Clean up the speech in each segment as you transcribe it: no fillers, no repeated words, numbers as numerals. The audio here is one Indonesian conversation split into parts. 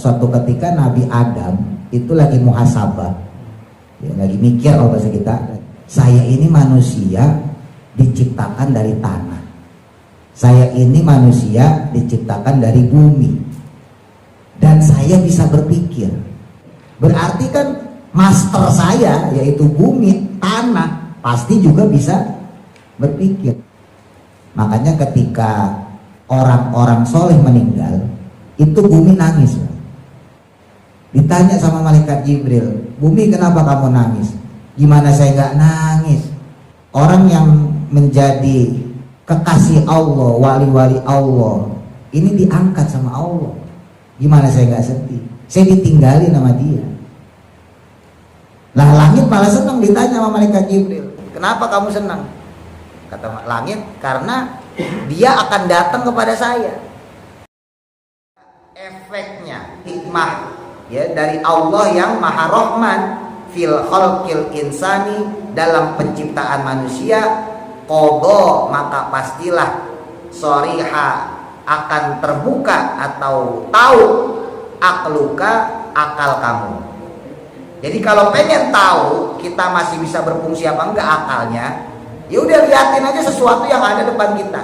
suatu ketika Nabi Adam itu lagi muhasabah, ya, lagi mikir kalau bahasa kita, saya ini manusia diciptakan dari tanah, saya ini manusia diciptakan dari bumi, dan saya bisa berpikir. Berarti kan master saya yaitu bumi, tanah, pasti juga bisa berpikir. Makanya ketika orang-orang soleh meninggal, itu bumi nangis. Ditanya sama malaikat Jibril, bumi kenapa kamu nangis? Gimana saya nggak nangis? Orang yang menjadi kekasih Allah, wali-wali Allah, ini diangkat sama Allah. Gimana saya nggak sedih? Saya ditinggalin sama dia. Lah langit malah senang ditanya sama malaikat Jibril, kenapa kamu senang? Kata langit, karena dia akan datang kepada saya. Efeknya hikmah ya dari Allah yang Maha Rahman fil khalqil insani, dalam penciptaan manusia, qadha, maka pastilah shoriha, akan terbuka atau tahu akluka, akal kamu. Jadi kalau pengen tahu kita masih bisa berfungsi apa enggak akalnya, ya udah liatin aja sesuatu yang ada depan kita.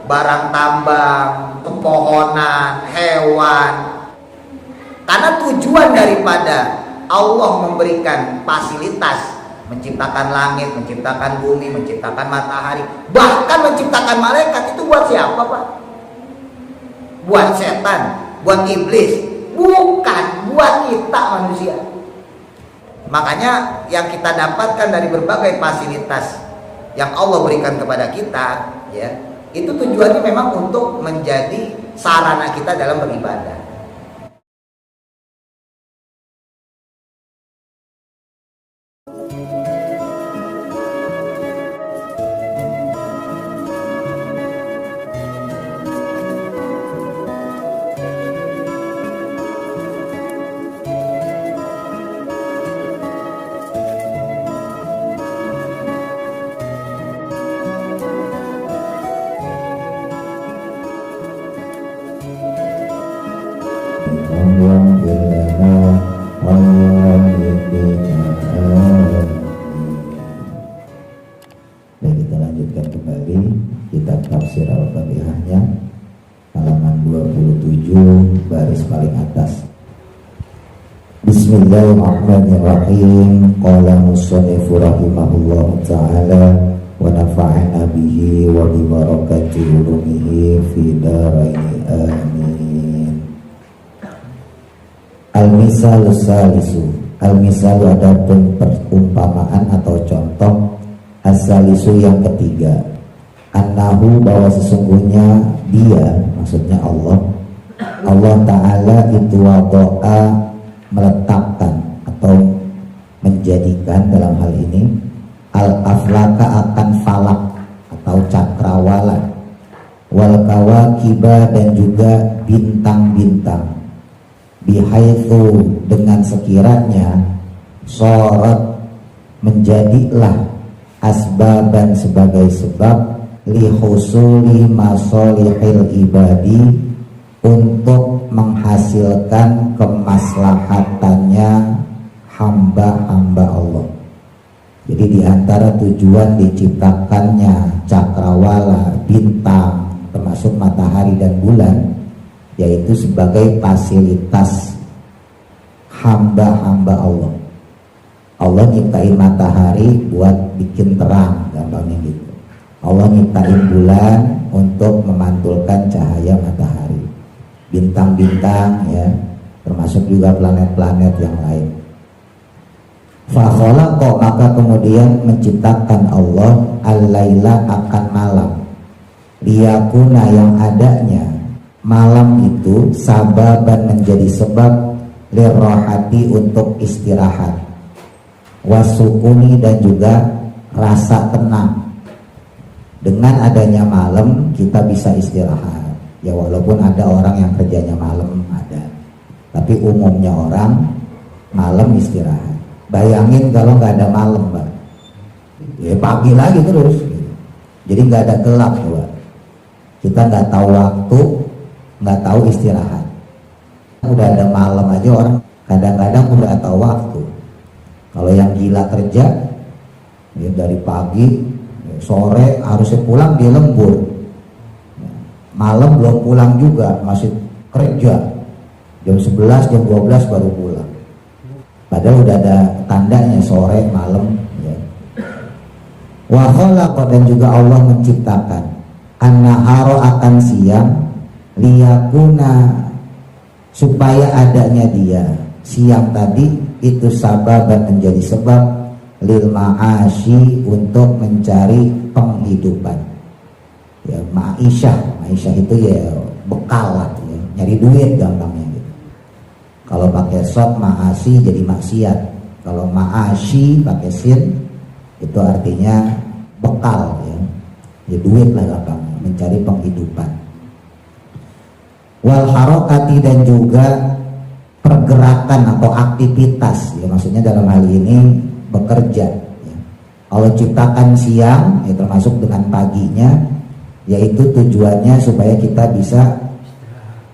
Barang tambang, pepohonan, hewan. Karena tujuan daripada Allah memberikan fasilitas, menciptakan langit, menciptakan bumi, menciptakan matahari, bahkan menciptakan malaikat, itu buat siapa, Pak? Buat setan, buat iblis, bukan buat kita manusia. Makanya yang kita dapatkan dari berbagai fasilitas yang Allah berikan kepada kita, ya, itu tujuannya memang untuk menjadi sarana kita dalam beribadah. Baik, kita lanjutkan kembali kitab tafsir Al-Fatihahnya, halaman 27 baris paling atas. Bismillahirrahmanirrahim. Qala musannifu rahimahullah ta'ala wa nafa'ana bihi wa bi barakati ulumihi fi daraini amin. Al-misalu salisu, al-misalu adapun perumpamaan atau contoh, as-salisu yang ketiga, annahu, bahwa sesungguhnya dia, maksudnya Allah Ta'ala itu wado'a, meletakkan atau menjadikan dalam hal ini al-aflaka, akan falak atau cakrawala, wal kawakiba, dan juga bintang-bintang, bihaitsu, dengan sekiranya, sorot, menjadilah, asbaban, sebagai sebab, lihusuli masolihil ibadi, untuk menghasilkan kemaslahatannya hamba-hamba Allah. Jadi diantara tujuan diciptakannya cakrawala, bintang, termasuk matahari dan bulan, yaitu sebagai fasilitas hamba-hamba Allah. Allah nyiptain matahari buat bikin terang, gampangnya gitu. Allah nyiptain bulan untuk memantulkan cahaya matahari, bintang-bintang, ya, termasuk juga planet-planet yang lain. Fa khalaqa, maka kemudian menciptakan Allah al-laila, akan malam, liyakuna, yang adanya malam itu sababan, menjadi sebab, lirrohati, untuk istirahat, wasukuni, dan juga rasa tenang. Dengan adanya malam kita bisa istirahat, ya, walaupun ada orang yang kerjanya malam, ada, tapi umumnya orang malam istirahat. Bayangin kalau nggak ada malam, Pak, ya pagi lagi terus, jadi nggak ada gelap, coba. Kita nggak tahu waktu, nggak tahu istirahat. Udah ada malam aja orang kadang-kadang udah tahu waktu. Kalau yang gila kerja ya dari pagi, sore harusnya pulang, dia lembur, malam belum pulang juga, masih kerja, jam 11 jam 12 baru pulang, padahal udah ada tandanya sore malam ya. Wa khalaqa, dan juga Allah menciptakan an-nahara, akan siang, liyakuna, supaya adanya dia siang tadi itu sababan, menjadi sebab lil ma'asyi, untuk mencari penghidupan ya. Ma'isyah itu ya bekal lah ya, nyari duit gampangnya gitu. Kalau pakai sod ma'asi jadi maksiat, kalau ma'asyi pakai sin itu artinya bekal ya duit lah gampangnya, mencari penghidupan. Wal harokati, dan juga pergerakan atau aktivitas ya, maksudnya dalam hal ini bekerja ya. Allah ciptakan siang ya, termasuk dengan paginya, yaitu tujuannya supaya kita bisa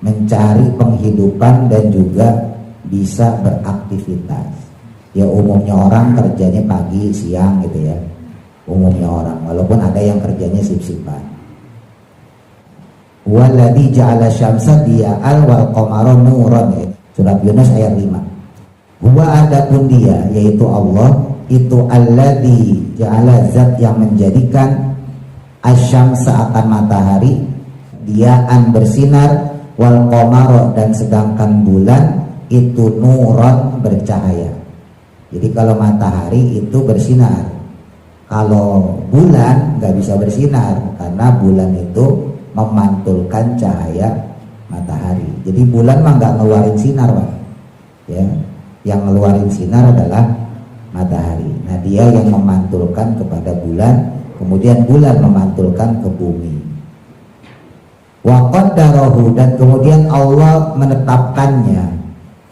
mencari penghidupan dan juga bisa beraktivitas ya. Umumnya orang kerjanya pagi siang gitu ya, umumnya orang, walaupun ada yang kerjanya sip-sipan. Walladzi ja'ala syamsa diya'al wal qamara nuran ya. Surat Yunus ayat 5. Huwa, adapun dia yaitu Allah, itu alladzi ja'ala, zat yang menjadikan asyamsa, akan matahari, diaan bersinar, wal qamara, dan sedangkan bulan itu nuran bercahaya. Jadi kalau matahari itu bersinar, kalau bulan nggak bisa bersinar karena bulan itu memantulkan cahaya matahari. Jadi bulan mah nggak ngeluarin sinar, Pak. Ya, yang ngeluarin sinar adalah matahari. Nah, dia yang memantulkan kepada bulan, kemudian bulan memantulkan ke bumi. Wa qaddarahu, dan kemudian Allah menetapkannya,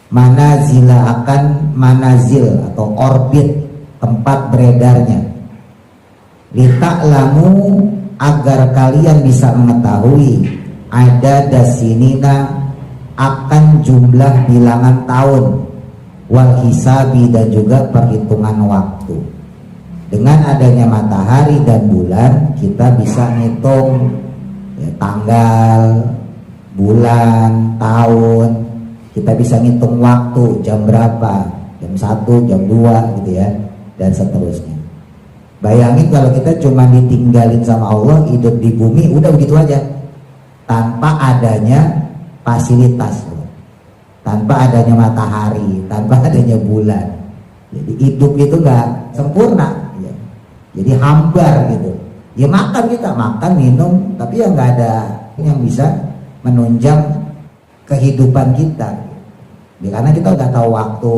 manazila, akan manazil atau orbit tempat beredarnya, lita'lamu, agar kalian bisa mengetahui, ada dasinina, akan jumlah bilangan tahun, wal hisabi, dan juga perhitungan waktu. Dengan adanya matahari dan bulan, kita bisa ngitung ya, tanggal, bulan, tahun. Kita bisa ngitung waktu, jam berapa, jam 1, jam 2 gitu ya, dan seterusnya. Bayangin kalau kita cuma ditinggalin sama Allah, hidup di bumi udah begitu aja, tanpa adanya fasilitas, tanpa adanya matahari, tanpa adanya bulan. Jadi hidup itu nggak sempurna ya. Jadi hambar gitu ya. Makan, kita makan minum, tapi ya nggak ada yang bisa menunjang kehidupan kita ya, karena kita nggak tahu waktu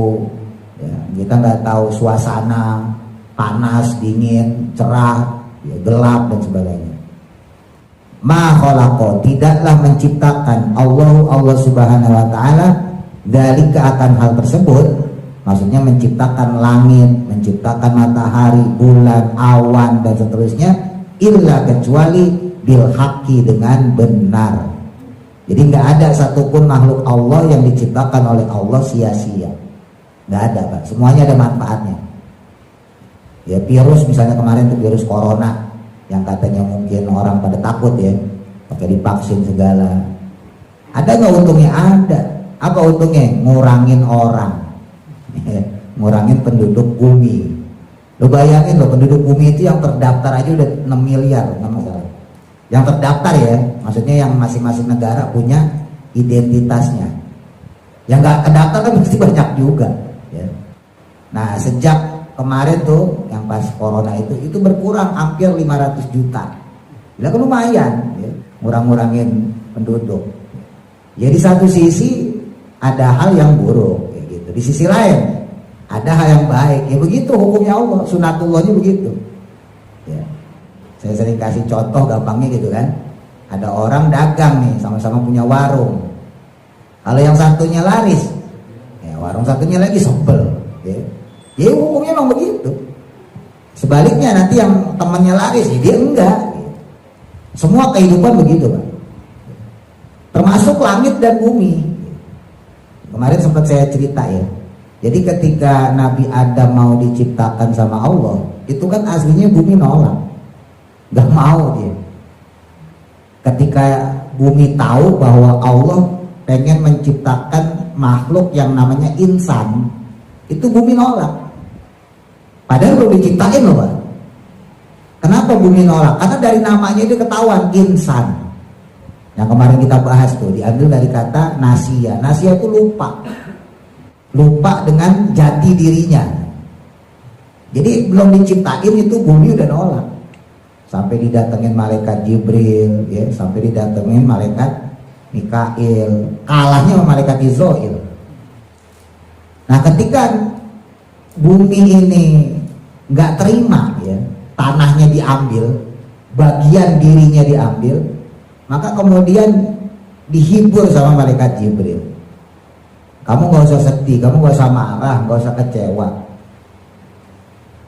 ya, kita nggak tahu suasana, panas, dingin, cerah, ya, gelap, dan sebagainya. Ma khalaqa, tidaklah menciptakan Allah subhanahu wa ta'ala dzalika, akan hal tersebut, maksudnya menciptakan langit, menciptakan matahari, bulan, awan, dan seterusnya, illa, kecuali bil haqqi, dengan benar. Jadi nggak ada satupun makhluk Allah yang diciptakan oleh Allah sia-sia, nggak ada, Pak. Semuanya ada manfaatnya. Ya, virus misalnya kemarin tuh virus corona yang katanya mungkin orang pada takut ya, pakai divaksin segala. Ada nggak untungnya? Ada. Apa untungnya? Ngurangin orang, ngurangin penduduk bumi. Lo bayangin lo, penduduk bumi itu yang terdaftar aja udah 6 miliar, nggak masalah. Yang terdaftar ya, maksudnya yang masing-masing negara punya identitasnya. Yang nggak terdaftar kan pasti banyak juga. Ya. Nah, sejak kemarin tuh yang pas corona itu berkurang hampir 500 juta. Bila kan lumayan ya, ngurang-ngurangin penduduk. Ya, di satu sisi ada hal yang buruk kayak gitu. Di sisi lain ada hal yang baik. Ya begitu hukumnya Allah, sunatullahnya begitu. Ya. Saya sering kasih contoh gampangnya gitu kan. Ada orang dagang nih, sama-sama punya warung. Kalau yang satunya laris, ya warung satunya lagi sebel. Ya. Ya hukumnya memang begitu. Sebaliknya nanti yang temannya laris, ya dia enggak. Semua kehidupan begitu, Pak. Termasuk langit dan bumi. Kemarin sempat saya cerita ya. Jadi ketika Nabi Adam mau diciptakan sama Allah, itu kan aslinya bumi nolak, gak mau dia. Ketika bumi tahu bahwa Allah pengen menciptakan makhluk yang namanya insan, itu bumi nolak. Padahal belum diciptain loh Pak. Kenapa bumi nolak? Karena dari namanya itu ketahuan insan. Yang kemarin kita bahas tuh diambil dari kata nasia. Nasia itu lupa. Lupa dengan jati dirinya. Jadi belum diciptain itu bumi udah nolak. Sampai didatengin malaikat Jibril, ya, sampai didatengin malaikat Mikail, kalahnya sama malaikat Israil. Nah, ketika bumi ini nggak terima, ya, tanahnya diambil, bagian dirinya diambil, maka kemudian dihibur sama malaikat Jibril. Kamu gak usah sedih, kamu gak usah marah, gak usah kecewa.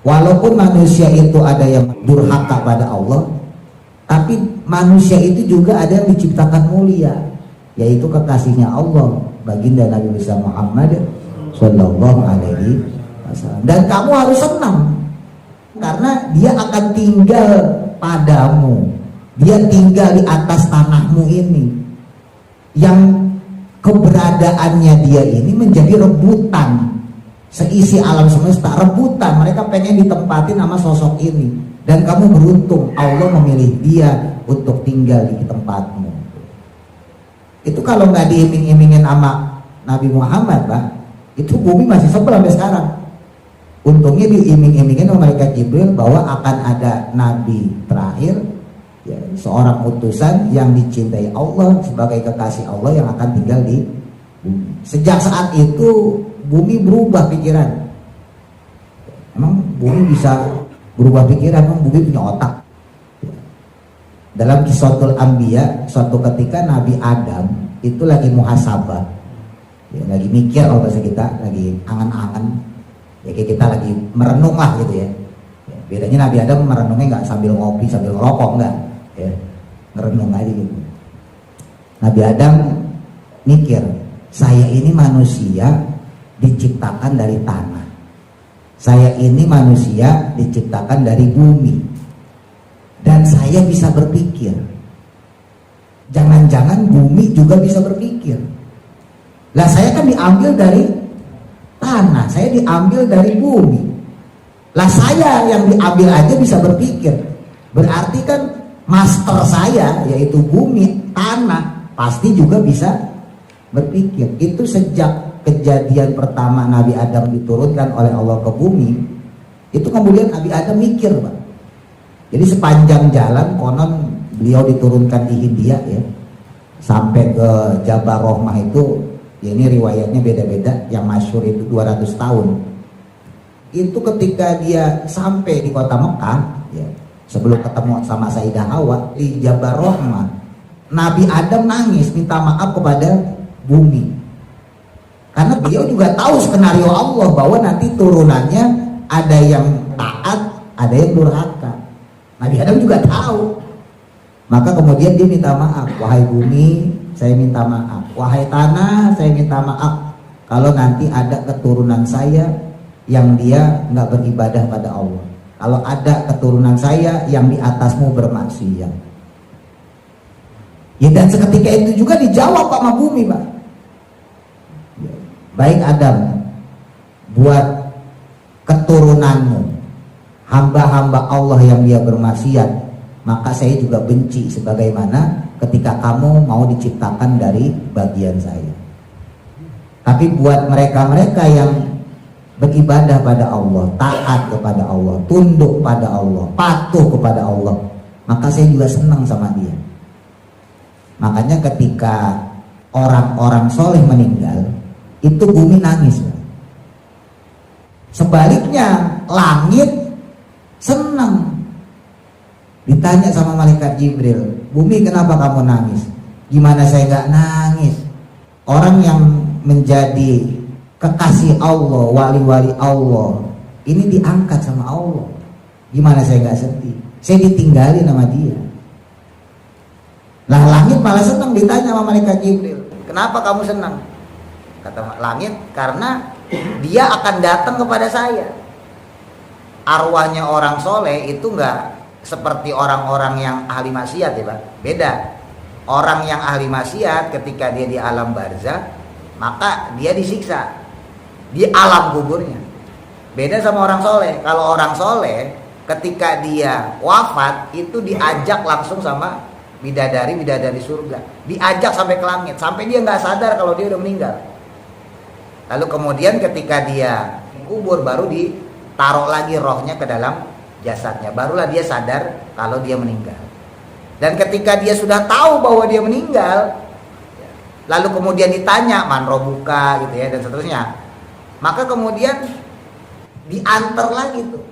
Walaupun manusia itu ada yang durhaka pada Allah, tapi manusia itu juga ada yang diciptakan mulia, yaitu kekasihnya Allah, baginda Nabi besar Muhammad Sallallahu Alaihi Wasallam. Dan kamu harus senang, karena dia akan tinggal padamu, dia tinggal di atas tanahmu ini, yang keberadaannya dia ini menjadi rebutan. Seisi alam semesta rebutan, mereka pengen ditempatin sama sosok ini. Dan kamu beruntung Allah memilih dia untuk tinggal di tempatmu. Itu kalau nggak diiming-imingin sama Nabi Muhammad Pak, itu bumi masih sebel sampai sekarang. Untungnya diiming-imingin sama malaikat Jibril bahwa akan ada nabi terakhir, ya, seorang utusan yang dicintai Allah sebagai kekasih Allah yang akan tinggal di bumi. Sejak saat itu bumi berubah pikiran. Emang bumi bisa berubah pikiran? Emang bumi punya otak? Dalam Qissatul Anbiya, suatu ketika Nabi Adam itu lagi muhasabah, ya, lagi mikir, kalau bahasa kita lagi angan-angan, ya kayak kita lagi merenung lah gitu ya. Bedanya Nabi Adam merenungnya nggak sambil ngopi sambil ngerokok, enggak, ya, ngerenung aja gitu. Nabi Adam mikir, saya ini manusia diciptakan dari tanah, saya ini manusia diciptakan dari bumi, dan saya bisa berpikir. Jangan-jangan bumi juga bisa berpikir. Lah saya kan diambil dari tanah, saya diambil dari bumi. Lah saya yang diambil aja bisa berpikir, berarti kan master saya yaitu bumi, tanah, pasti juga bisa berpikir. Itu sejak kejadian pertama Nabi Adam diturunkan oleh Allah ke bumi, itu kemudian Nabi Adam mikir Pak. Jadi sepanjang jalan konon beliau diturunkan di Hindia ya, sampai ke Jabal Rahmah itu, ya ini riwayatnya beda-beda, yang masyhur itu 200 tahun. Itu ketika dia sampai di kota Mekah ya, sebelum ketemu sama Sayyidah Hawa di Jabal Rahmah, Nabi Adam nangis minta maaf kepada bumi. Karena beliau juga tahu skenario Allah bahwa nanti turunannya ada yang taat, ada yang durhaka. Nabi Adam juga tahu. Maka kemudian dia minta maaf, wahai bumi, saya minta maaf. Wahai tanah, saya minta maaf kalau nanti ada keturunan saya yang dia nggak beribadah pada Allah. Kalau ada keturunan saya yang di atasmu bermaksiat. Ya, dan seketika itu juga dijawab sama bumi Pak. Baik Adam, buat keturunanmu, hamba-hamba Allah yang dia bermaksiat, maka saya juga benci sebagaimana ketika kamu mau diciptakan dari bagian saya. Tapi buat mereka-mereka yang beribadah pada Allah, taat kepada Allah, tunduk pada Allah, patuh kepada Allah, maka saya juga senang sama dia. Makanya ketika orang-orang soleh meninggal, itu bumi nangis. Sebaliknya langit senang. Ditanya sama malaikat Jibril, bumi kenapa kamu nangis? Gimana saya gak nangis? Orang yang menjadi kekasih Allah, wali-wali Allah, ini diangkat sama Allah. Gimana saya gak sedih? Saya ditinggalin sama dia. Lah langit malah senang, ditanya sama malaikat Jibril, kenapa kamu senang? kata langit, karena dia akan datang kepada saya. Arwahnya orang soleh itu enggak seperti orang-orang yang ahli maksiat ya Pak. Beda. Orang yang ahli maksiat ketika dia di alam barzah, maka dia disiksa di alam kuburnya. Beda sama orang soleh. Kalau orang soleh ketika dia wafat itu diajak langsung sama bidadari surga, diajak sampai ke langit, sampai dia nggak sadar kalau dia udah meninggal. Lalu kemudian ketika dia kubur baru ditaruh lagi rohnya ke dalam jasadnya, barulah dia sadar kalau dia meninggal. Dan ketika dia sudah tahu bahwa dia meninggal, lalu kemudian ditanya man robuka gitu ya dan seterusnya, maka kemudian diantar lagi tuh,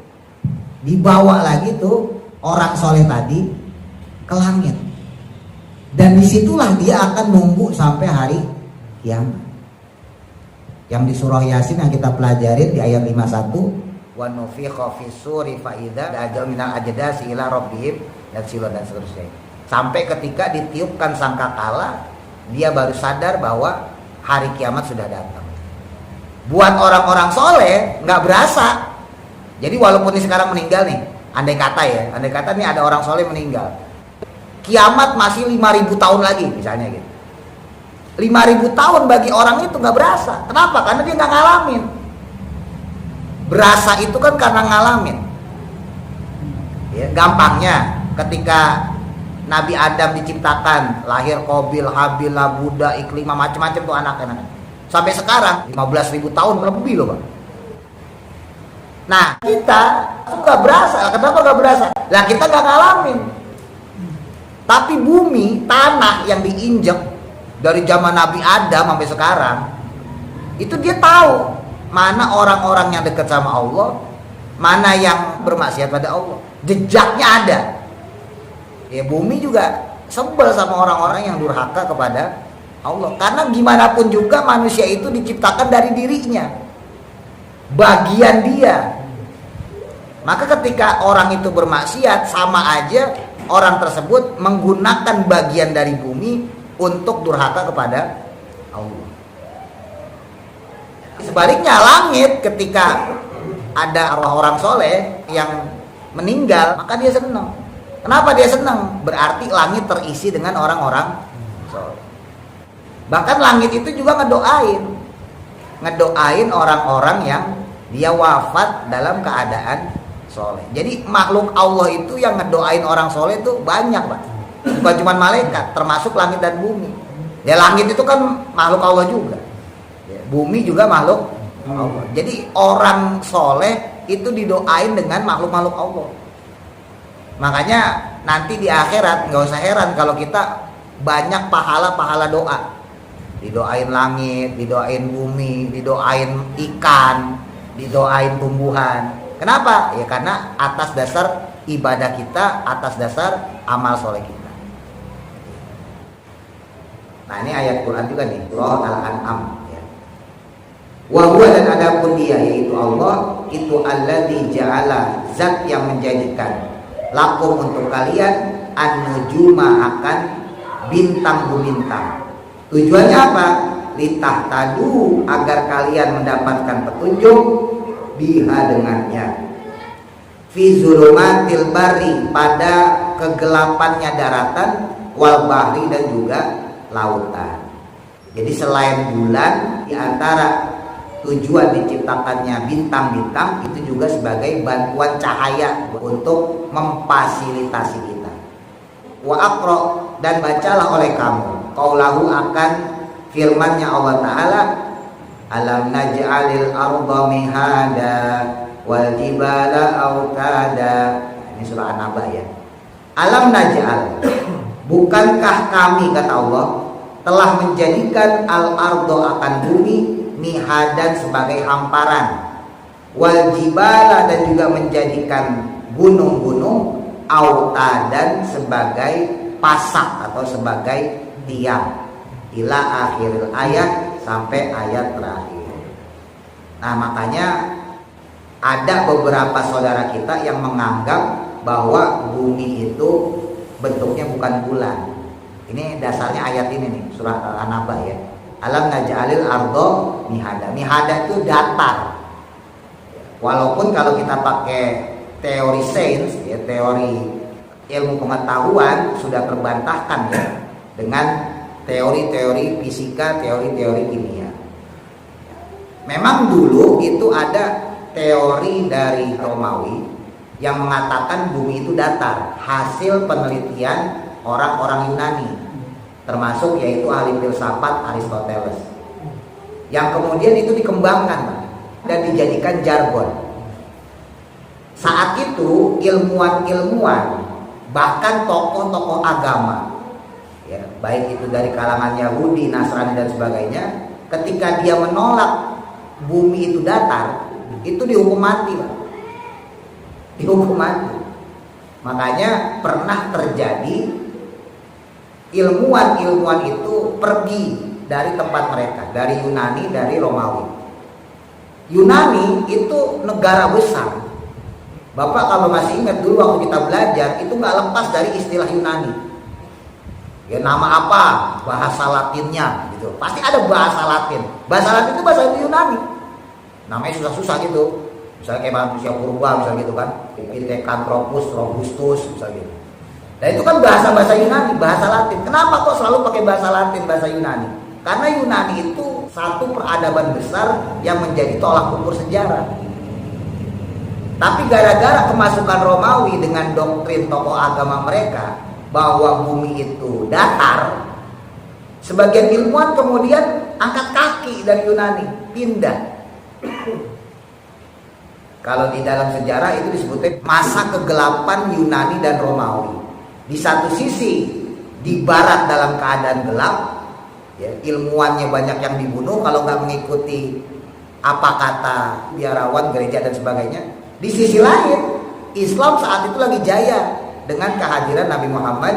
dibawa lagi tuh orang soleh tadi ke langit. Dan disitulah dia akan nunggu sampai hari kiamat. Yang di surah Yasin yang kita pelajarin di ayat 51, wa nufikha fis-suri fa idza ajal minal ajdasi ila rabbihim dan seterusnya. Sampai ketika ditiupkan sangkakala, dia baru sadar bahwa hari kiamat sudah datang. Buat orang-orang soleh nggak berasa. Jadi walaupun ini sekarang meninggal nih, andai kata nih ada orang soleh meninggal, kiamat masih 5.000 tahun lagi misalnya gitu. 5.000 tahun bagi orang itu nggak berasa. Kenapa? Karena dia nggak ngalamin. Berasa itu kan karena ngalamin. Ya, gampangnya ketika Nabi Adam diciptakan, lahir Qabil, Habil, Buddha, Iklimah, macam-macam tuh anak-anak. Sampai sekarang 15.000 tahun lebih loh Pak. Nah kita nggak berasa. Kenapa nggak berasa? Lah kita nggak ngalamin. Tapi bumi, tanah yang diinjek dari zaman Nabi Adam sampai sekarang, itu dia tahu mana orang-orang yang dekat sama Allah, mana yang bermaksiat pada Allah. Jejaknya ada. Ya bumi juga sebel sama orang-orang yang durhaka kepada Allah. Karena gimana pun juga manusia itu diciptakan dari dirinya, bagian dia. Maka ketika orang itu bermaksiat, sama aja orang tersebut menggunakan bagian dari bumi untuk durhaka kepada Allah. Sebaliknya langit ketika ada orang soleh yang meninggal, maka dia senang. Kenapa dia senang? Berarti langit terisi dengan orang-orang soleh. Bahkan langit itu juga ngedoain orang-orang yang dia wafat dalam keadaan soleh. Jadi makhluk Allah itu yang ngedoain orang soleh itu banyak Pak. Bukan cuma malaikat, termasuk langit dan bumi. Ya langit itu kan makhluk Allah juga. Ya, bumi juga makhluk Allah. Jadi orang soleh itu didoain dengan makhluk-makhluk Allah. Makanya nanti di akhirat nggak usah heran kalau kita banyak pahala-pahala doa. Didoain langit, didoain bumi, didoain ikan, didoain tumbuhan. Kenapa? Ya karena atas dasar ibadah kita, atas dasar amal soleh kita. Nah ini ayat Quran juga nih, surah Al-An'am ya. Wa huwa, dan adapun dia yaitu Allah, itu alladzi ja'ala, zat yang menjadikan lakum untuk kalian an-nujuma, akan bintang bintang. Tujuannya apa? Litahtadu, agar kalian mendapatkan petunjuk, biha dengannya, fi zulumatil bari, pada kegelapannya daratan, wal bahri, dan juga lautan. Jadi selain bulan, di antara tujuan diciptakannya bintang-bintang itu juga sebagai bantuan cahaya untuk memfasilitasi kita. Wa aqra, dan bacalah oleh kamu qaulahu, akan firman-Nya Allah Ta'ala, alam naj'alil arda mihada wal jibala autada. Ini surah An-Naba ya. Alam naj'al, bukankah kami, kata Allah, telah menjadikan al-ardo, akan bumi, mihadan, sebagai hamparan, wal jibala, dan juga menjadikan gunung-gunung, autadan, sebagai pasak atau sebagai tiang, ila akhiril ayat, sampai ayat terakhir. Nah makanya ada beberapa saudara kita yang menganggap bahwa bumi itu bentuknya bukan bulan. Ini dasarnya ayat ini nih, surah An-Naba ya. Alam naj'alil ardo mihada. Mihada itu datar. Walaupun kalau kita pakai teori sains, ya, teori ilmu pengetahuan sudah terbantahkan ya dengan teori-teori fisika, teori-teori kimia. Memang dulu itu ada teori dari Romawi yang mengatakan bumi itu datar, hasil penelitian orang-orang Yunani, termasuk yaitu ahli filsafat Aristoteles, yang kemudian itu dikembangkan dan dijadikan jargon. Saat itu ilmuwan-ilmuwan, bahkan tokoh-tokoh agama, ya, baik itu dari kalangan Yahudi, Nasrani dan sebagainya, ketika dia menolak bumi itu datar, itu dihukum mati, Pak. Dihukum mati. Makanya pernah terjadi ilmuwan-ilmuwan itu pergi dari tempat mereka, dari Yunani, dari Romawi. Yunani itu negara besar. Bapak kalau masih ingat dulu waktu kita belajar, itu nggak lepas dari istilah Yunani. Ya, nama apa? Bahasa Latinnya gitu. Pasti ada bahasa Latin. Bahasa Latin itu bahasa Yunani. Namanya susah-susah gitu. Misalnya kayak manusia purba misalnya gitu kan. Pithecanthropus robustus misalnya gitu. Nah itu kan bahasa-bahasa Yunani, bahasa Latin. Kenapa kok selalu pakai bahasa Latin, bahasa Yunani? Karena Yunani itu satu peradaban besar yang menjadi tolak ukur sejarah. Tapi gara-gara kemasukan Romawi dengan doktrin tokoh agama mereka bahwa bumi itu datar, sebagian ilmuwan kemudian angkat kaki dari Yunani, pindah. Kalau di dalam sejarah itu disebutnya masa kegelapan Yunani dan Romawi. Di satu sisi di barat dalam keadaan gelap, ya, ilmuwannya banyak yang dibunuh kalau nggak mengikuti apa kata biarawan, gereja dan sebagainya. Di sisi lain, Islam saat itu lagi jaya dengan kehadiran Nabi Muhammad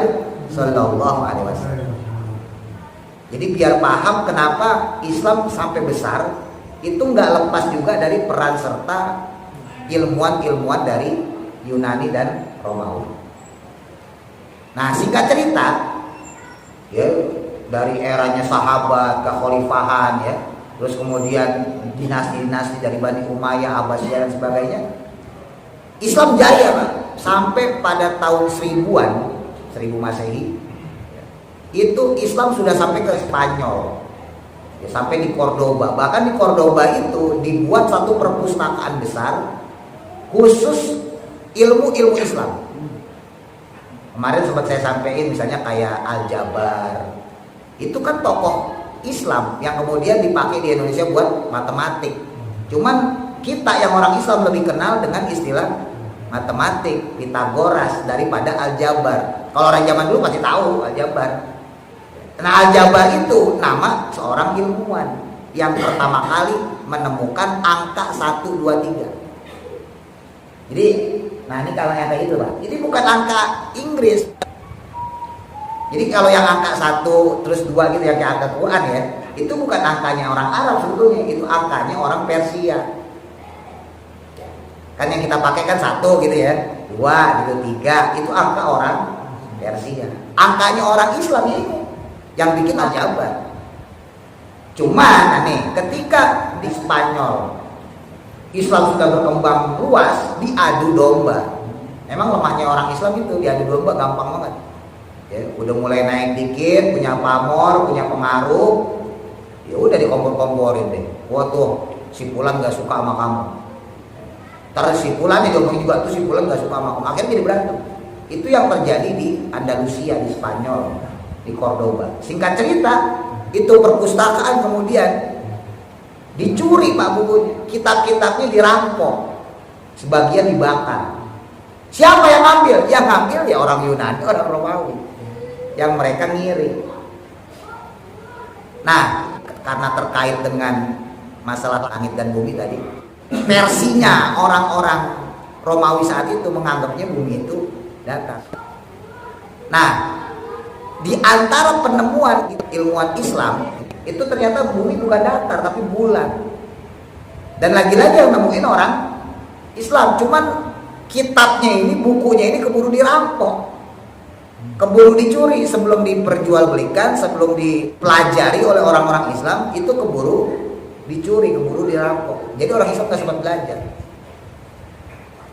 Sallallahu Alaihi Wasallam. Jadi biar paham kenapa Islam sampai besar, itu nggak lepas juga dari peran serta ilmuwan-ilmuwan dari Yunani dan Romawi. Nah, singkat cerita, ya, dari eranya sahabat, kekhalifahan, ya, terus kemudian dinasti-dinasti dari Bani Umayyah, Abbasiyah dan sebagainya, Islam jaya, Pak, sampai pada tahun 1000 Masehi. Itu Islam sudah sampai ke Spanyol, ya, sampai di Cordoba. Bahkan di Cordoba itu dibuat satu perpustakaan besar khusus ilmu-ilmu Islam. Kemarin sempat saya sampaikan misalnya kayak Al-Jabar, itu kan tokoh Islam yang kemudian dipakai di Indonesia buat matematik. Cuman kita yang orang Islam lebih kenal dengan istilah matematik, Pitagoras, daripada Al-Jabar. Kalau orang zaman dulu pasti tahu Al-Jabar. Nah, Al-Jabar itu nama seorang ilmuwan yang pertama kali menemukan angka 1, 2, 3. Jadi, nah ini kalau yang kayak itu, Pak, ini bukan angka Inggris. Jadi kalau yang angka 1 terus 2 gitu yang kayak angka Quran ya, itu bukan angkanya orang Arab sebetulnya, itu angkanya orang Persia. Kan yang kita pakai kan 1 gitu ya, 2 gitu, 3, itu angka orang Persia. Angkanya orang Islam ini yang bikin Al-Jabar. Cuman nih, ketika di Spanyol Islam sudah berkembang luas, diadu domba. Memang lemahnya orang Islam itu, diadu domba gampang banget. Ya, udah mulai naik dikit, punya pamor, punya pengaruh, ya udah dikompor-komporin deh. Wah tuh, si Fulan gak suka sama kamu. Terus si Fulan juga tuh si Fulan gak suka sama kamu. Akhirnya jadi berantem. Itu yang terjadi di Andalusia, di Spanyol, di Cordoba. Singkat cerita, itu perpustakaan kemudian dicuri, Pak, bukunya. Kitab-kitabnya dirampok, sebagian dibakar. Siapa yang ngambil? Yang ngambil ya orang Yunani, orang Romawi, yang mereka ngiri. Nah, karena terkait dengan masalah langit dan bumi tadi, versinya orang-orang Romawi saat itu menganggapnya bumi itu datar. Nah, di antara penemuan ilmuwan Islam itu ternyata bumi bukan datar tapi bulat. Dan lagi-lagi yang nemuin orang Islam, cuman kitabnya ini, bukunya ini keburu dirampok. Keburu dicuri sebelum diperjualbelikan, sebelum dipelajari oleh orang-orang Islam, itu keburu dicuri, keburu dirampok. Jadi orang Islam nggak sempat belajar.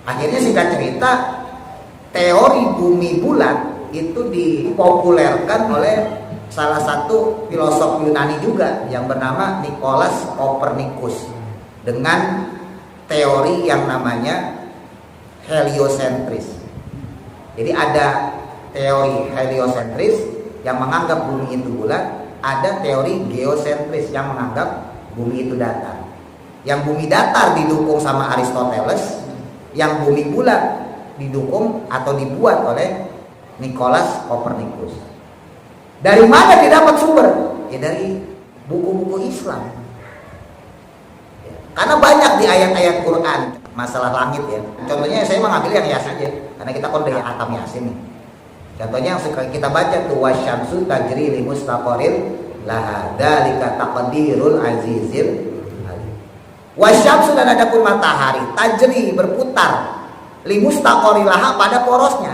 Akhirnya singkat cerita, teori bumi bulat itu dipopulerkan oleh salah satu filosof Yunani juga yang bernama Nicolaus Copernicus dengan teori yang namanya heliosentris. Jadi ada teori heliosentris yang menganggap bumi itu bulat, ada teori geosentris yang menganggap bumi itu datar. Yang bumi datar didukung sama Aristoteles, yang bumi bulat didukung atau dibuat oleh Nicolaus Copernicus. Dari mana dia dapat sumber? Ya dari buku-buku Islam. Karena banyak di ayat-ayat Quran masalah langit ya. Contohnya saya mengambil yang Yasin aja, karena kita kon dari Atam Yasin nih. Contohnya yang suka kita baca tuh wasyamsu tajri li mustaqarril laha dzalika taqdirul azizil alim. Wasyamsu, dan adapun matahari tajri berputar li mustaqarril laha pada porosnya.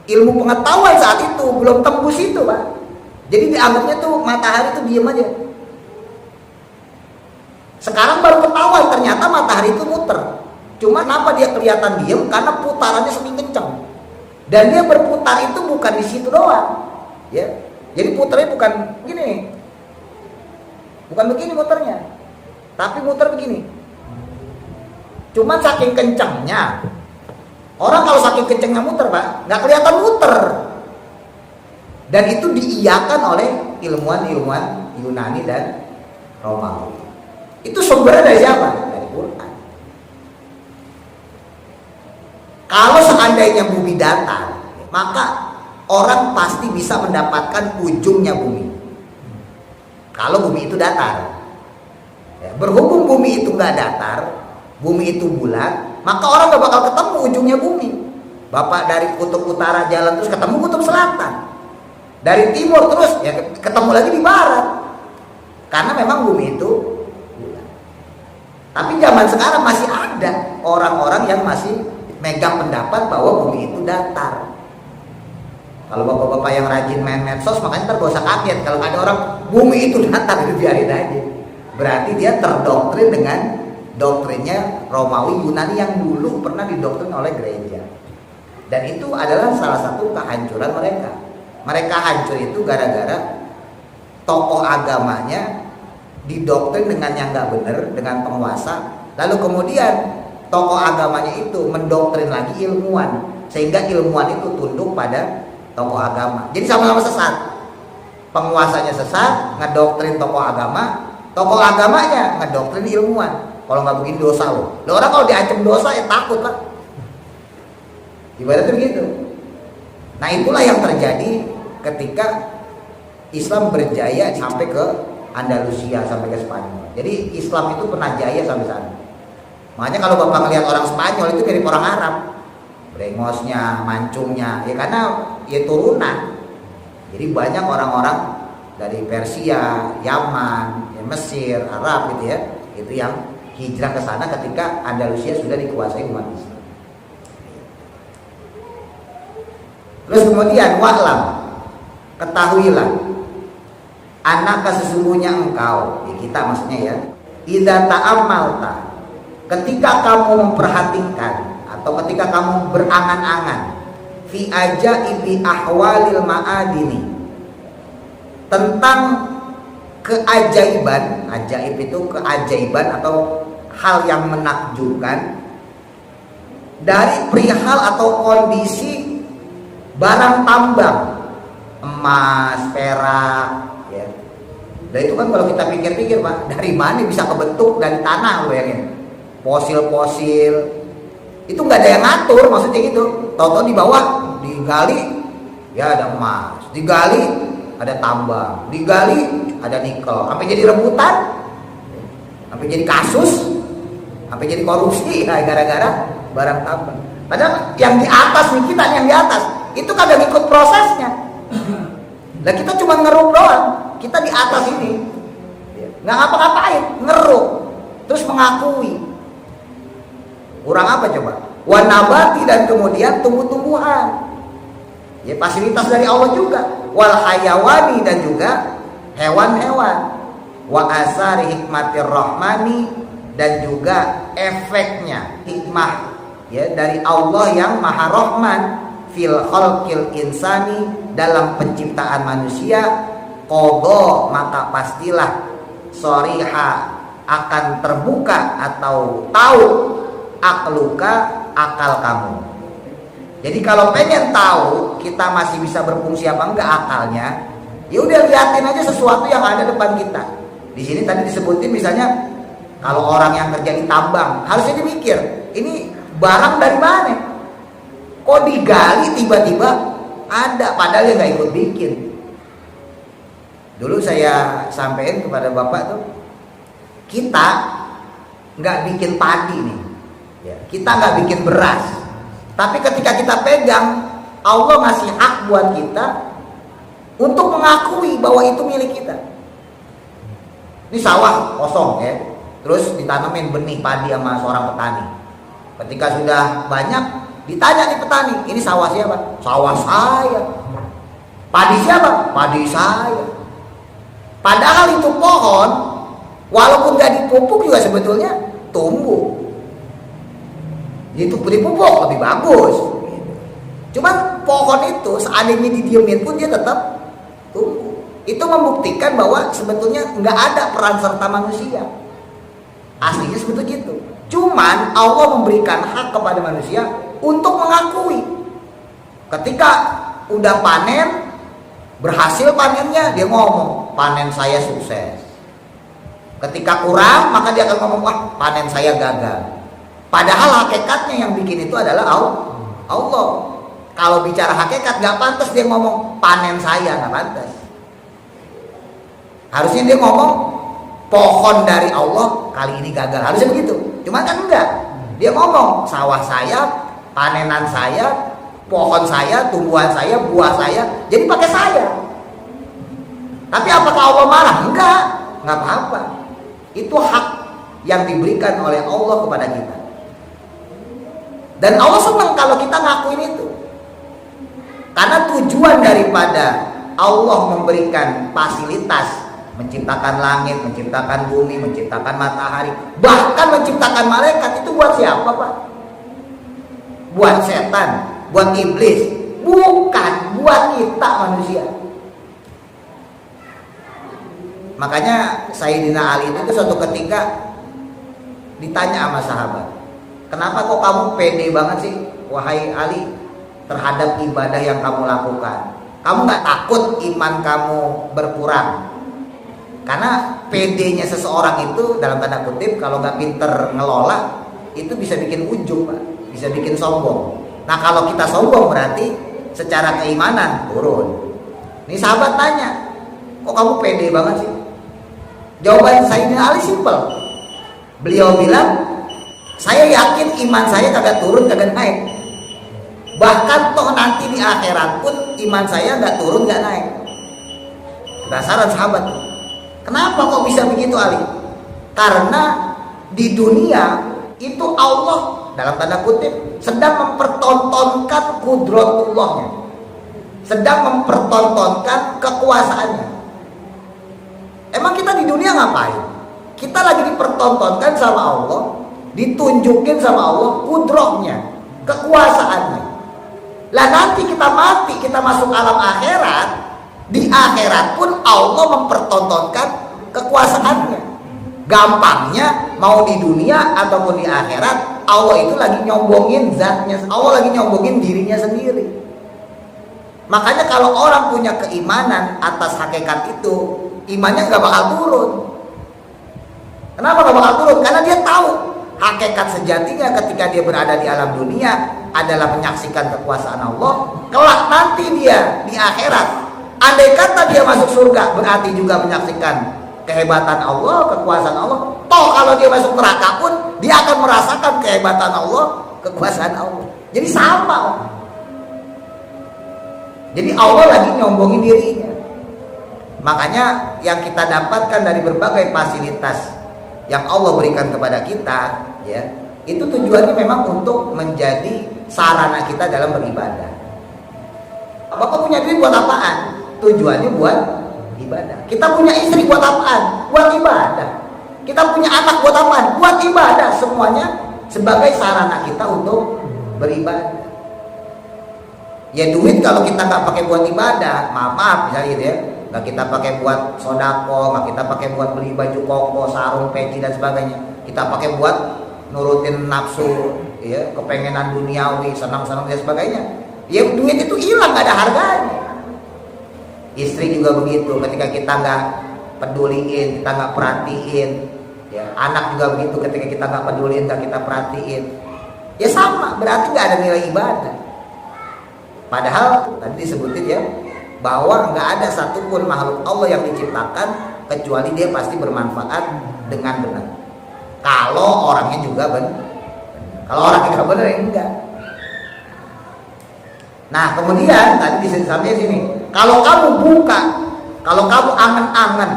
Ilmu pengetahuan saat itu belum tembus itu, Pak. Jadi dianggapnya tuh matahari tuh diam aja. Sekarang baru ketahuan ternyata matahari itu muter. Cuma kenapa dia kelihatan diam? Karena putarannya semakin kencang. Dan dia berputar itu bukan di situ doang, ya. Jadi putarnya bukan gini, bukan begini muternya, tapi muter begini. Cuma saking kencangnya, orang kalau saking kencangnya muter, Pak, nggak kelihatan muter. Dan itu diiyakan oleh ilmuwan-ilmuwan Yunani dan Romawi. Itu sumbernya dari siapa? Dari Quran. Kalau seandainya bumi datar, maka orang pasti bisa mendapatkan ujungnya bumi. Kalau bumi itu datar, ya, berhubung bumi itu nggak datar, bumi itu bulat, maka orang nggak bakal ketemu ujungnya bumi. Bapak dari kutub utara jalan terus ketemu kutub selatan, dari timur terus ya ketemu lagi di barat, karena memang bumi itu bulat. Tapi zaman sekarang masih ada orang-orang yang masih megang pendapat bahwa bumi itu datar. Kalau bapak-bapak yang rajin main medsos, makanya ntar gak usah kaget kalau ada orang bumi itu datar, itu biarin aja. Berarti dia terdoktrin dengan doktrinnya Romawi Yunani yang dulu pernah didoktrin oleh gereja. Dan itu adalah salah satu kehancuran mereka. Mereka hancur itu gara-gara tokoh agamanya didoktrin dengan yang gak benar, dengan penguasa. Lalu kemudian tokoh agamanya itu mendoktrin lagi ilmuwan, sehingga ilmuwan itu tunduk pada tokoh agama. Jadi sama-sama sesat. Penguasanya sesat, ngedoktrin tokoh agama, tokoh agamanya ngedoktrin ilmuwan. Kalau nggak begini dosa loh. Orang kalau diancam dosa ya takut lah. Ibaratnya begitu. Nah itulah yang terjadi ketika Islam berjaya sampai ke Andalusia, sampai ke Spanyol. Jadi Islam itu pernah jaya sampai sana. Makanya kalau bapak ngelihat orang Spanyol itu mirip orang Arab, brengosnya, mancungnya, ya karena ya turunan. Jadi banyak orang-orang dari Persia, Yaman, ya Mesir, Arab gitu ya, itu yang hijrah ke sana ketika Andalusia sudah dikuasai umat Islam. Terus kemudian wa'lam, ketahuilah, anaka sesungguhnya engkau, ya kita maksudnya ya, idza ta'ammalta, ketika kamu memperhatikan atau ketika kamu berangan-angan fi ajaibi ahwalil ma'adini, tentang keajaiban, ajaib itu keajaiban atau hal yang menakjubkan dari perihal atau kondisi barang tambang, emas, perak, ya. Dan itu kan kalau kita pikir-pikir, Pak, dari mana bisa kebentuk dari tanah, lo bayangin. Fosil-fosil itu nggak ada yang ngatur, maksudnya gitu. Tahu-tahu di bawah digali ya ada emas, digali ada tambang, digali ada nikel, sampai jadi rebutan, sampai jadi kasus, sampai jadi korupsi ya, gara-gara barang tambang. Padahal yang di atas nih, kita yang di atas itu kagak ikut prosesnya. Lah kita cuma ngeruk doang, kita di atas ini nggak ngapa-ngapain, ngeruk terus mengakui. Kurang apa coba? Wanabati, dan kemudian tumbuh-tumbuhan. Ya, fasilitas dari Allah juga. Wal hayawani, dan juga hewan-hewan. Wa asari hikmatir rahmani, dan juga efeknya hikmah ya dari Allah yang maha rahman fil khalqil insani, dalam penciptaan manusia. Qadha, maka pastilah shoriha, akan terbuka atau tahu akluka, akal kamu. Jadi kalau pengen tahu kita masih bisa berfungsi apa enggak akalnya, ya udah liatin aja sesuatu yang ada depan kita. Di sini tadi disebutin misalnya kalau orang yang kerja di tambang, harusnya dimikir, ini barang dari mana? Kok digali tiba-tiba ada, padahal dia nggak ikut bikin. Dulu saya sampaikan kepada bapak tuh, kita nggak bikin padi nih, ya, kita nggak bikin beras, tapi ketika kita pegang, Allah ngasih hak buat kita untuk mengakui bahwa itu milik kita. Ini sawah kosong ya, terus ditanemin benih padi sama seorang petani. Ketika sudah banyak, ditanya nih petani, ini sawah siapa? Sawah saya. Padi siapa? Padi saya. Padahal itu pohon, walaupun gak dipupuk juga sebetulnya tumbuh. Itu dipupuk lebih bagus. Cuman pohon itu seandainya didiemin pun dia tetap tumbuh. Itu membuktikan bahwa sebetulnya nggak ada peran serta manusia. Aslinya sebetulnya gitu. Cuman Allah memberikan hak kepada manusia untuk mengakui. Ketika udah panen, berhasil panennya, dia ngomong, panen saya sukses. Ketika kurang, maka dia akan ngomong, wah panen saya gagal. Padahal hakikatnya yang bikin itu adalah Allah. Kalau bicara hakikat, gak pantas dia ngomong panen saya, gak pantas. Harusnya dia ngomong pohon dari Allah kali ini gagal, harusnya begitu. Cuma kan enggak, dia ngomong sawah saya, panenan saya, pohon saya, tumbuhan saya, buah saya, jadi pakai saya. Tapi apakah Allah marah? Enggak apa-apa. Itu hak yang diberikan oleh Allah kepada kita. Dan Allah senang kalau kita ngakuin itu. Karena tujuan daripada Allah memberikan fasilitas, menciptakan langit, menciptakan bumi, menciptakan matahari, bahkan menciptakan malaikat, itu buat siapa, Pak? Buat setan, buat iblis, bukan buat kita manusia. Makanya Sayyidina Ali itu suatu ketika ditanya sama sahabat, kenapa kok kamu pede banget sih, wahai Ali, terhadap ibadah yang kamu lakukan? Kamu gak takut iman kamu berkurang? Karena pedenya seseorang itu dalam tanda kutip, kalau gak pinter ngelola, itu bisa bikin ujub, Pak. Bisa bikin sombong. Nah kalau kita sombong berarti secara keimanan turun. Ini sahabat tanya, kok kamu pede banget sih? Jawaban Sayyidina Ali simpel. Beliau bilang, saya yakin iman saya kagak turun, kagak naik. Bahkan toh nanti di akhirat pun iman saya gak turun, gak naik. Penasaran sahabat, kenapa kok bisa begitu Ali? Karena di dunia itu Allah dalam tanda kutip sedang mempertontonkan kudratullahnya, sedang mempertontonkan kekuasaannya. Emang kita di dunia ngapain? Kita lagi dipertontonkan sama Allah, ditunjukin sama Allah kudrahnya, kekuasaannya. Lah nanti kita mati, kita masuk alam akhirat, di akhirat pun Allah mempertontonkan kekuasaannya. Gampangnya mau di dunia ataupun di akhirat, Allah itu lagi nyombongin zatnya, Allah lagi nyombongin dirinya sendiri. Makanya kalau orang punya keimanan atas hakikat itu, imannya gak bakal turun. Kenapa gak bakal turun? Karena dia tahu hakikat sejatinya ketika dia berada di alam dunia adalah menyaksikan kekuasaan Allah. Kelak nanti dia di akhirat, andai kata dia masuk surga, berarti juga menyaksikan kehebatan Allah, kekuasaan Allah. Toh kalau dia masuk neraka pun dia akan merasakan kehebatan Allah, kekuasaan Allah. Jadi sama. Jadi Allah lagi nyombongin dirinya. Makanya yang kita dapatkan dari berbagai fasilitas yang Allah berikan kepada kita, ya, itu tujuannya memang untuk menjadi sarana kita dalam beribadah. Bapak punya duit buat apaan? Tujuannya buat ibadah. Kita punya istri buat apaan? Buat ibadah. Kita punya anak buat apaan? Buat ibadah. Semuanya sebagai sarana kita untuk beribadah. Ya duit kalau kita nggak pakai buat ibadah, maaf misalnya gitu ya, nggak kita pakai buat sodako, nggak kita pakai buat beli baju koko, sarung, peci dan sebagainya, kita pakai buat nurutin nafsu, ya, kepengenan duniawi, senang-senang dan sebagainya. Ya duit itu hilang, nggak ada harganya. Istri juga begitu, ketika kita nggak peduliin, kita nggak perhatiin, ya, anak juga begitu, ketika kita nggak peduliin, nggak kita perhatiin, ya sama, berarti nggak ada nilai ibadah. Padahal tadi disebutin ya, bahwa nggak ada satupun makhluk Allah yang diciptakan kecuali dia pasti bermanfaat dengan benar. Kalau orangnya juga benar, kalau orangnya nggak benar ya enggak. Nah kemudian tadi sampai sini, kalau kamu buka, kalau kamu angan-angan,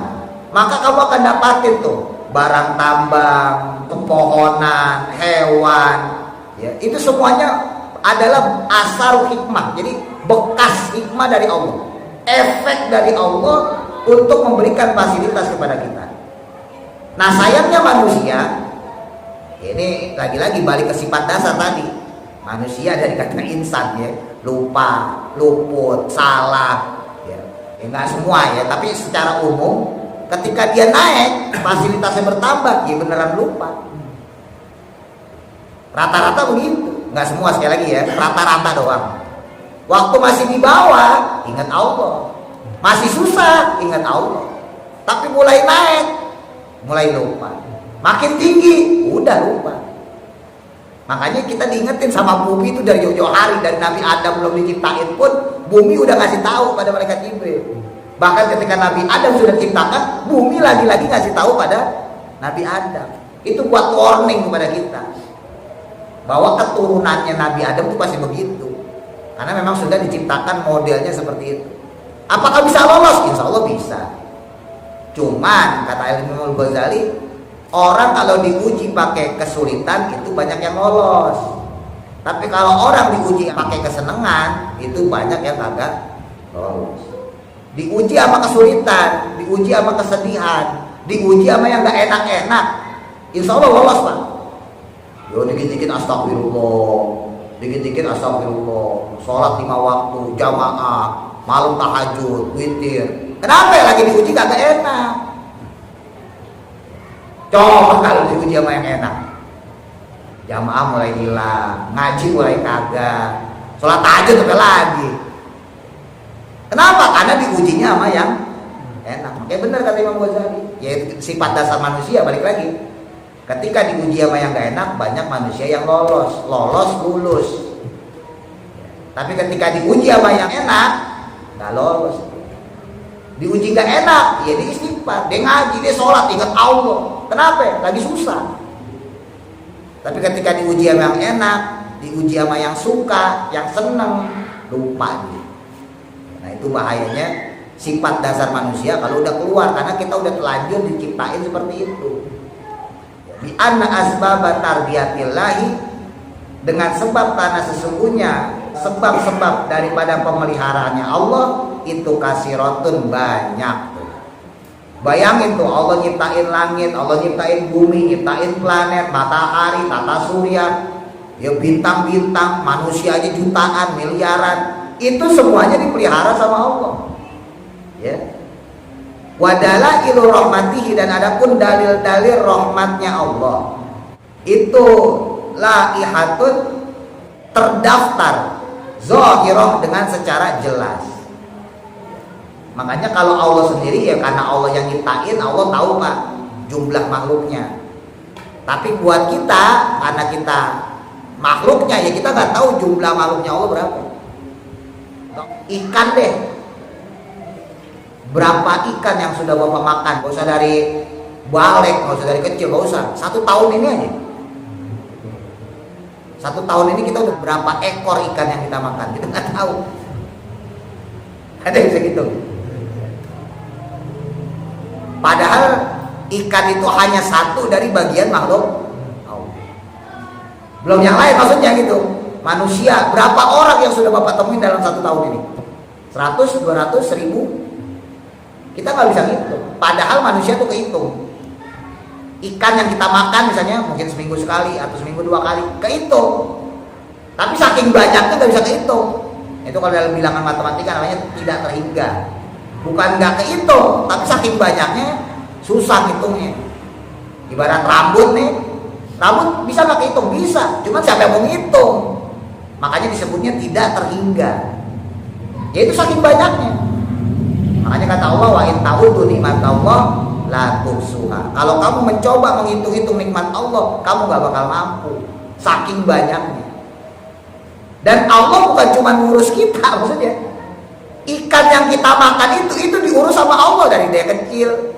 maka kamu akan dapatin tuh barang tambang, pepohonan, hewan, ya, itu semuanya adalah asal hikmah. Jadi bekas hikmah dari Allah, efek dari Allah untuk memberikan fasilitas kepada kita. Nah sayangnya manusia, ini lagi-lagi balik ke sifat dasar tadi. Manusia dari kata insan ya, lupa, luput, salah, ya nggak semua ya, tapi secara umum ketika dia naik fasilitasnya bertambah, ya beneran lupa. Rata-rata begitu. Nggak semua, sekali lagi ya, rata-rata doang. Waktu masih di bawah ingat Allah, masih susah ingat Allah, tapi mulai naik mulai lupa, makin tinggi udah lupa. Makanya kita diingetin sama bumi itu dari jauh-jauh hari, dari Nabi Adam belum diciptain pun bumi udah ngasih tahu pada malaikat Jibril. Bahkan ketika Nabi Adam sudah diciptakan, bumi lagi-lagi ngasih tahu pada Nabi Adam. Itu buat warning kepada kita bahwa keturunannya Nabi Adam itu pasti begitu, karena memang sudah diciptakan modelnya seperti itu. Apakah bisa lolos? Insya Allah bisa. Cuman kata Imam Ghazali, orang kalau diuji pakai kesulitan itu banyak yang lolos, tapi kalau orang diuji pakai kesenangan itu banyak yang kagak lolos. Diuji sama kesulitan, diuji sama kesedihan, diuji sama yang gak enak-enak, insya Allah lolos Pak. Yo dikit-dikit astagfirullah, dikit-dikit astagfirullah, sholat 5 waktu, jamaah, malam tahajud, witir. Kenapa ya lagi diuji kagak enak? Coba kalau diuji sama yang enak, jamaah mulai hilang, ngaji mulai kagak, sholat tahajud sampai lagi. Kenapa? Karena diujinya sama yang enak. Makanya benar kata Imam Ghazali, ya sifat dasar manusia, balik lagi. Ketika diuji sama yang gak enak, banyak manusia yang lolos, lulus. Tapi ketika diuji sama yang enak, gak lolos. Diuji gak enak, ya dia istighfar, dia ngaji, dia sholat, ingat Allah. Kenapa? Lagi susah. Tapi ketika diuji sama yang enak, diuji sama yang suka, yang seneng, lupa dia. Nah itu bahayanya sifat dasar manusia kalau udah keluar, karena kita udah telanjur diciptain seperti itu. Bi anna asbab tarbiyatillahi, dengan sebab karena sesungguhnya sebab-sebab daripada pemeliharaannya Allah itu kasiratun banyak. Bayangin tuh, Allah nyiptain langit, Allah nyiptain bumi, nyiptain planet, matahari, tata surya, ya bintang-bintang, manusia aja jutaan, miliaran, itu semuanya dipelihara sama Allah. Ya. Wadala ilu rahmatihi, dan adapun dalil-dalil rahmatnya Allah itu laihatun, terdaftar, zahirah, dengan secara jelas. Makanya kalau Allah sendiri ya karena Allah yang nyiptain, Allah tahu Pak jumlah makhluknya. Tapi buat kita, karena kita makhluknya, ya kita nggak tahu jumlah makhluknya Allah berapa. Ikan deh, berapa ikan yang sudah Bapak makan? Gak usah dari balik, gak usah dari kecil, gak usah. 1 tahun ini aja, 1 tahun ini kita udah berapa ekor ikan yang kita makan? Kita nggak tahu. Ada yang segitu. Padahal ikan itu hanya satu dari bagian makhluk Allah. Belum yang lain maksudnya gitu. Manusia, berapa orang yang sudah Bapak temuin dalam 1 tahun ini? 100, 200, 1000. Kita nggak bisa ngitung. Padahal manusia tuh kehitung. Ikan yang kita makan misalnya mungkin seminggu sekali atau seminggu 2 kali, kehitung. Tapi saking banyaknya nggak bisa kehitung. Itu kalau dalam bilangan matematika namanya tidak terhingga. Bukan nggak kehitung, tapi saking banyaknya susah hitungnya. Ibarat rambut nih, rambut bisa nggak kehitung? Bisa, cuma siapa yang mau ngitung? Makanya disebutnya tidak terhingga. Yaitu saking banyaknya. Makanya kata Allah, wa in ta'uddu nikmatallah la tuhsuha. Kalau kamu mencoba menghitung-hitung nikmat Allah, kamu nggak bakal mampu. Saking banyaknya. Dan Allah bukan cuma ngurus kita, maksudnya ikan yang kita makan itu diurus sama Allah dari dia kecil,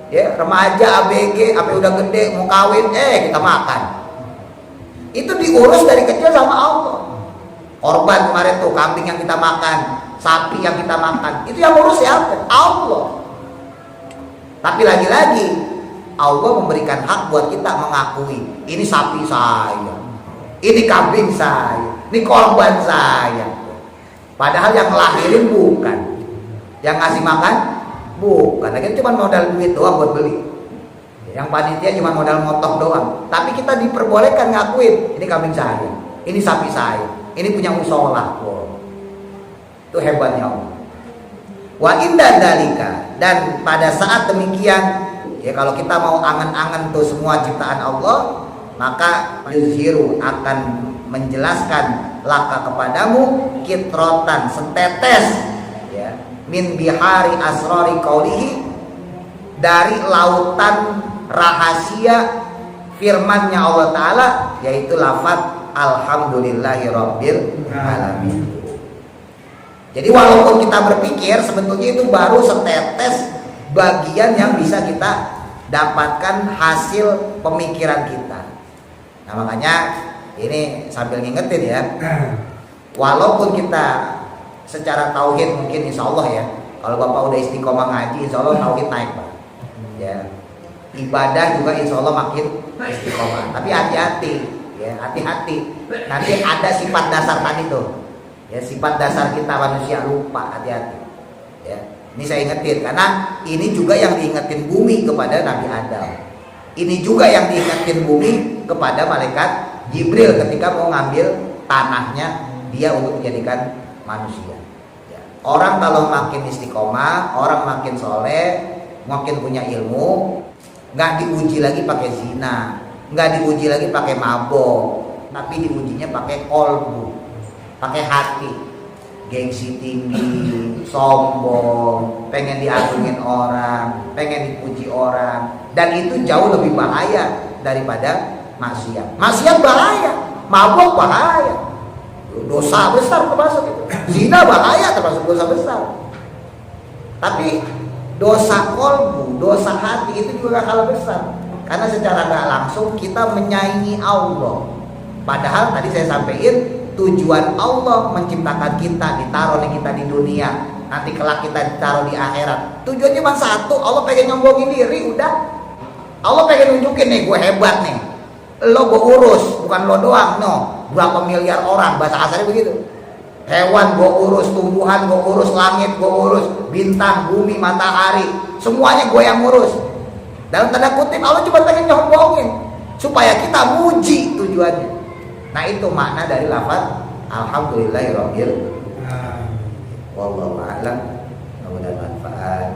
ya remaja, ABG, sampai udah gede mau kawin, kita makan. Itu diurus dari kecil sama Allah. Korban kemarin tuh, kambing yang kita makan, sapi yang kita makan, itu yang ngurus siapa? Allah. Tapi lagi-lagi Allah memberikan hak buat kita mengakui, ini sapi saya, ini kambing saya, ini korban saya. Padahal yang ngelahirin bukan, yang ngasih makan bukan. Lagi cuma modal duit doang buat beli. Yang panitia cuma modal motong doang. Tapi kita diperbolehkan ngakuin, ini kambing saya, ini sapi saya, ini punya musola. Wow. Itu hebatnya Allah. Wa inda dzalika, dan pada saat demikian, ya kalau kita mau angan-angan tuh semua ciptaan Allah, maka yuzhiru akan menjelaskan laka kepadamu kitrotan setetes, ya, min bihari asrori qaulihi, dari lautan rahasia firman-Nya Allah Ta'ala, yaitu lafaz alhamdulillahirabbil alamin. Jadi walaupun kita berpikir, sebetulnya itu baru setetes bagian yang bisa kita dapatkan hasil pemikiran kita. Nah makanya ini sambil ngingetin ya, walaupun kita secara tauhid mungkin insya Allah ya, kalau Bapak udah istiqomah ngaji, insya Allah tauhid naik Pak. Ya, ibadah juga insya Allah makin istiqomah. Tapi hati-hati, ya hati-hati. Nanti ada sifat dasar tadi tuh, ya sifat dasar kita manusia lupa, hati-hati. Ya, ini saya ingetin karena ini juga yang diingetin bumi kepada Nabi Adam. Ini juga yang diingetin bumi kepada malaikat Jibril ketika mau ngambil tanahnya dia untuk menjadikan manusia. Ya. Orang kalau makin istiqomah, orang makin soleh, makin punya ilmu, nggak diuji lagi pakai zina, nggak diuji lagi pakai mabok, tapi diujinya pakai kolbu, pakai hati, gengsi tinggi, sombong, pengen diagungin orang, pengen dipuji orang, dan itu jauh lebih bahaya daripada maksiat. Maksiat bahaya, mabuk bahaya, dosa besar termasuk itu. Zina bahaya termasuk dosa besar. Tapi dosa kolbu, dosa hati itu juga gak kalah besar. Karena secara gak langsung kita menyaingi Allah. Padahal tadi saya sampaikan tujuan Allah menciptakan kita, ditaruh nih kita di dunia, nanti kelak kita ditaruh di akhirat. Tujuannya cuma satu, Allah pengen nyombongin diri, udah. Allah pengen nunjukin nih gue hebat nih. Lo gue urus, bukan lo doang, no. Berapa miliar orang, bahasa kasarnya begitu. Hewan gue urus, tumbuhan gue urus, langit gue urus, bintang, bumi, matahari, semuanya gue yang urus. Dalam tanda kutip Allah cuma pengen nyombongin supaya kita muji tujuannya. Nah itu makna dari lafaz alhamdulillahirabbil alamin. Wallahu a'lam. Mudah-mudahan manfaat.